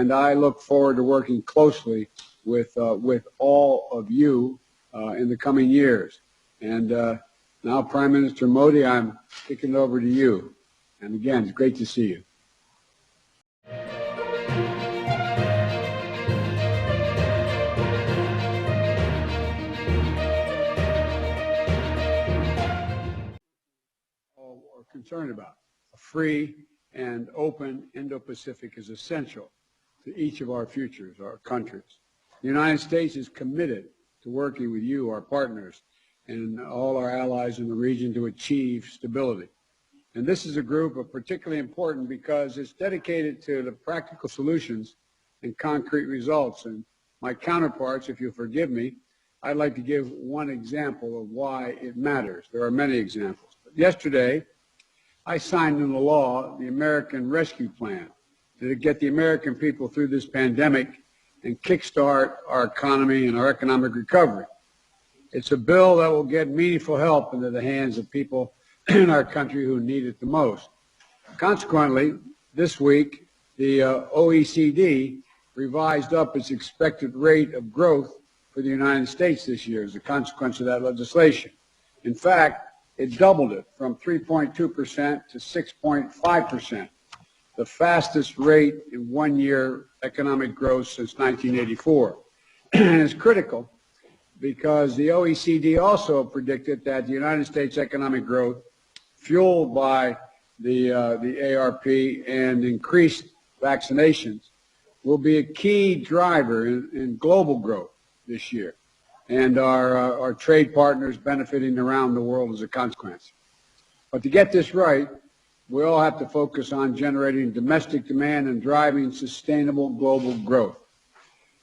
and I look forward to working closely with all of you in the coming years. And now, Prime Minister Modi, I'm kicking it over to you. And again, it's great to see you. All are concerned about. A free and open Indo-Pacific is essential to each of our futures, our countries. The United States is committed to working with you, our partners, and all our allies in the region to achieve stability. And this is a group of particularly important because it's dedicated to the practical solutions and concrete results. And my counterparts, if you'll forgive me, I'd like to give one example of why it matters. There are many examples. But yesterday, I signed into law the American Rescue Plan to get the American people through this pandemic and kickstart our economy and our economic recovery. It's a bill that will get meaningful help into the hands of people in our country who need it the most. Consequently, this week, the OECD revised up its expected rate of growth for the United States this year as a consequence of that legislation. In fact, it doubled it from 3.2% to 6.5%, the fastest rate in one-year economic growth since 1984. And it's critical because the OECD also predicted that the United States economic growth, fueled by the ARP and increased vaccinations, will be a key driver in global growth this year, and our trade partners benefiting around the world as a consequence. But to get this right, we all have to focus on generating domestic demand and driving sustainable global growth.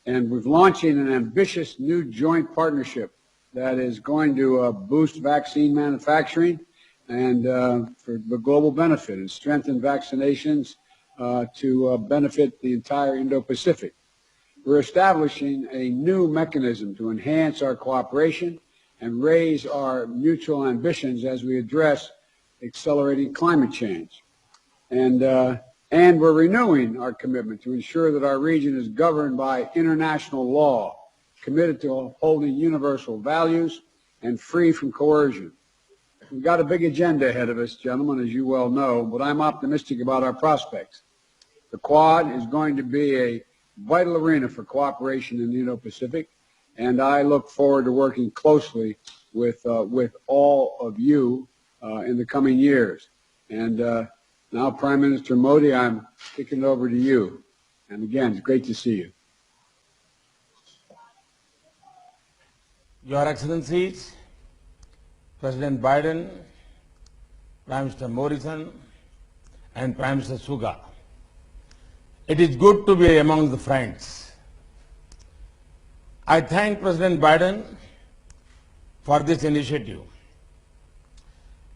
And we're launching an ambitious new joint partnership that is going to boost vaccine manufacturing and for the global benefit and strengthen vaccinations to benefit the entire Indo-Pacific. We're establishing a new mechanism to enhance our cooperation and raise our mutual ambitions as we address accelerating climate change. And we're renewing our commitment to ensure that our region is governed by international law, committed to upholding universal values, and free from coercion. We've got a big agenda ahead of us, gentlemen, as you well know, but I'm optimistic about our prospects. The Quad is going to be a vital arena for cooperation in the Indo-Pacific, and I look forward to working closely with all of you in the coming years. And now, Prime Minister Modi, I'm kicking it over to you. And again, it's great to see you. Your Excellencies, President Biden, Prime Minister Morrison, and Prime Minister Suga, it is good to be among the friends. I thank President Biden for this initiative.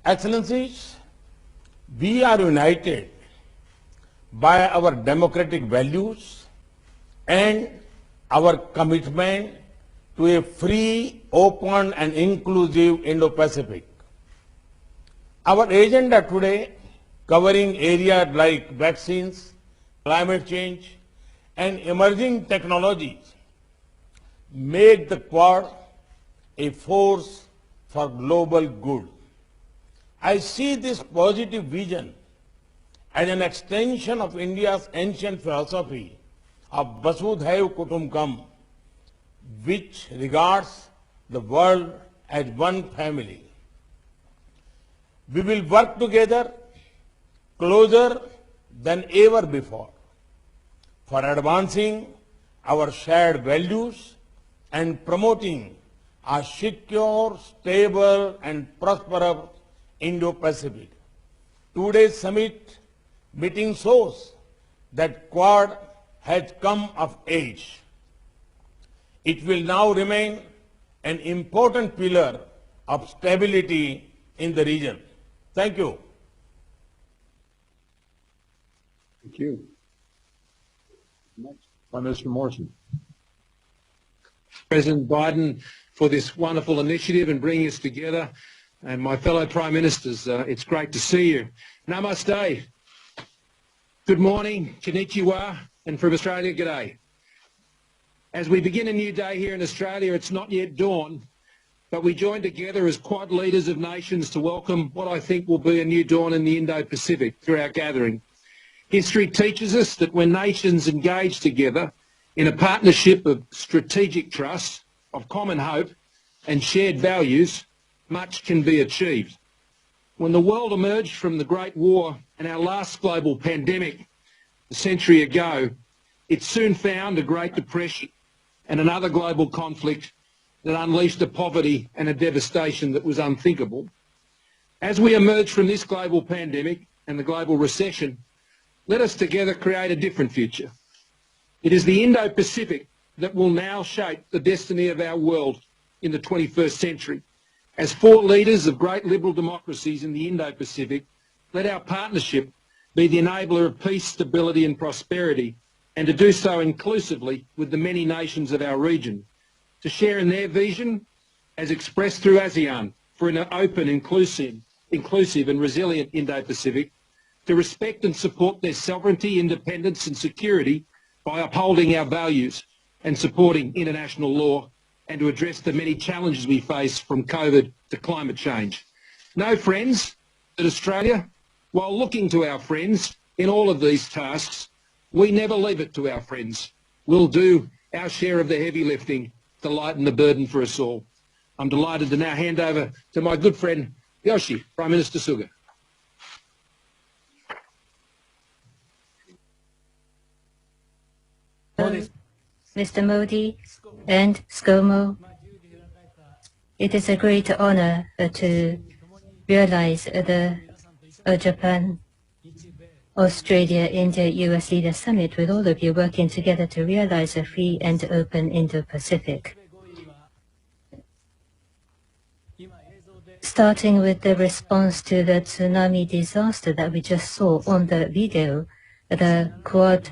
Excellencies, we are united by our democratic values and our commitment to a free, open and inclusive Indo-Pacific. Our agenda today, covering areas like vaccines, climate change and emerging technologies, make the Quad a force for global good. I see this positive vision as an extension of India's ancient philosophy of Vasudhaiva Kutumbakam, which regards the world as one family. We will work together closer than ever before for advancing our shared values and promoting a secure, stable and prosperous Indo-Pacific. Today's summit meeting shows that Quad has come of age. It will now remain an important pillar of stability in the region. Thank you. Thank you. Next, Prime Minister Morrison. President Biden for this wonderful initiative and bringing us together. And my fellow Prime Ministers, it's great to see you. Namaste. Good morning, konnichiwa, And from Australia, g'day. As we begin a new day here in Australia, it's not yet dawn, but we join together as quad leaders of nations to welcome what I think will be a new dawn in the Indo-Pacific through our gathering. History teaches us that when nations engage together in a partnership of strategic trust, of common hope and shared values, much can be achieved. When the world emerged from the Great War and our last global pandemic a century ago, it soon found a Great Depression and another global conflict that unleashed a poverty and a devastation that was unthinkable. As we emerge from this global pandemic and the global recession, let us together create a different future. It is the Indo-Pacific that will now shape the destiny of our world in the 21st century. As four leaders of great liberal democracies in the Indo-Pacific, let our partnership be the enabler of peace, stability and prosperity, and to do so inclusively with the many nations of our region, to share in their vision as expressed through ASEAN for an open, inclusive and resilient Indo-Pacific, to respect and support their sovereignty, independence and security by upholding our values and supporting international law, and to address the many challenges we face from COVID to climate change. Know, friends, that Australia, while looking to our friends in all of these tasks, we never leave it to our friends. We'll do our share of the heavy lifting to lighten the burden for us all. I'm delighted to now hand over to my good friend Yoshi, Prime Minister Suga. Mr. Modi and ScoMo, it is a great honor to realize the Japan, Australia, India, US Leaders Summit with all of you working together to realize a free and open Indo-Pacific. Starting with the response to the tsunami disaster that we just saw on the video, the Quad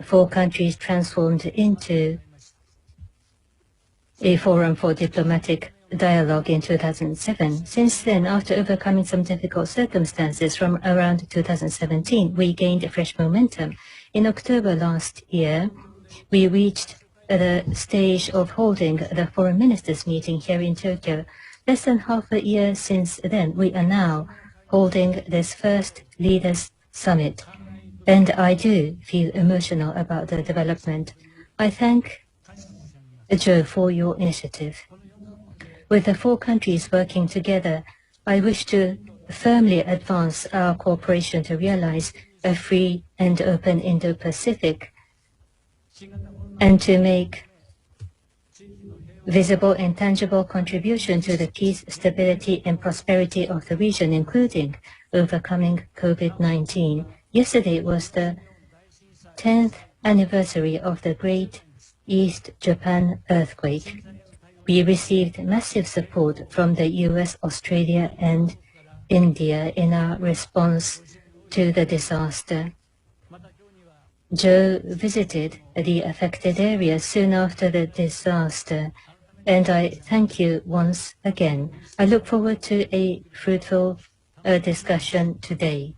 four countries transformed into a forum for diplomatic dialogue in 2007. Since then, after overcoming some difficult circumstances from around 2017, we gained fresh momentum. In October last year, we reached the stage of holding the foreign ministers meeting here in Tokyo. Less than half a year since then, we are now holding this first leaders summit. And I do feel emotional about the development. I thank Joe for your initiative. With the four countries working together, I wish to firmly advance our cooperation to realize a free and open Indo-Pacific and to make visible and tangible contribution to the peace, stability and prosperity of the region, including overcoming COVID-19. Yesterday was the 10th anniversary of the Great East Japan earthquake. We received massive support from the US, Australia and India in our response to the disaster. Joe visited the affected area soon after the disaster, and I thank you once again. I look forward to a fruitful discussion today.